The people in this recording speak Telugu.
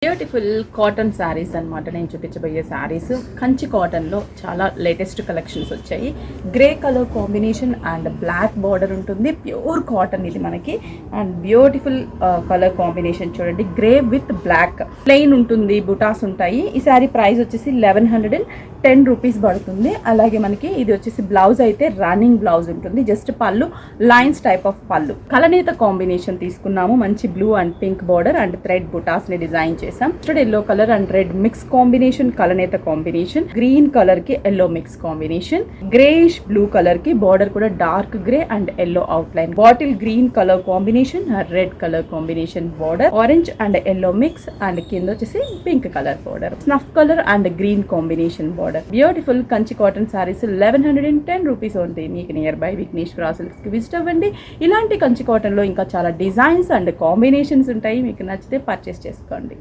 బ్యూటిఫుల్ కాటన్ శారీస్ అనమాట నేను చూపించబోయే శారీస్ కంచి కాటన్లో చాలా లేటెస్ట్ కలెక్షన్స్ వచ్చాయి. Grey colour combination and black border ఉంటుంది. ప్యూర్ కాటన్ ఇది మనకి అండ్ బ్యూటిఫుల్ కలర్ కాంబినేషన్ చూడండి. గ్రే విత్ బ్లాక్ ప్లెయిన్ ఉంటుంది, బుటాస్ ఉంటాయి. ఈ శారీ ప్రైస్ వచ్చేసి 1110 రూపీస్ పడుతుంది. అలాగే మనకి ఇది వచ్చేసి బ్లౌజ్ అయితే రన్నింగ్ బ్లౌజ్ ఉంటుంది. జస్ట్ పళ్ళు లైన్స్ టైప్ ఆఫ్ పళ్ళు. కలనేత కాంబినేషన్ తీసుకున్నాము. మంచి blue and pink border and thread బుటాస్ ని డిజైన్ చేసాం. Yellow colour and red mix combination, కలనేత కాంబినేషన్, గ్రీన్ కలర్ కి yellow mix combination, greyish blue colour కి బార్డర్ కూడా dark grey and yellow outline, bottle green colour combination, red colour combination border, orange and yellow mix and కింద వచ్చేసి pink colour border, snuff colour and green combination border. Beautiful Kanchi cotton saris 1110 rupees ఉంది. మీకు నియర్ బై విఘ్నేశ్వర సిల్క్స్ కి విజిట్ అవ్వండి. ఇలాంటి కంచి కాటన్ లో ఇంకా చాలా డిజైన్స్ అండ్ కాంబినేషన్స్ ఉంటాయి. మీకు నచ్చితే పర్చేస్ చేసుకోండి.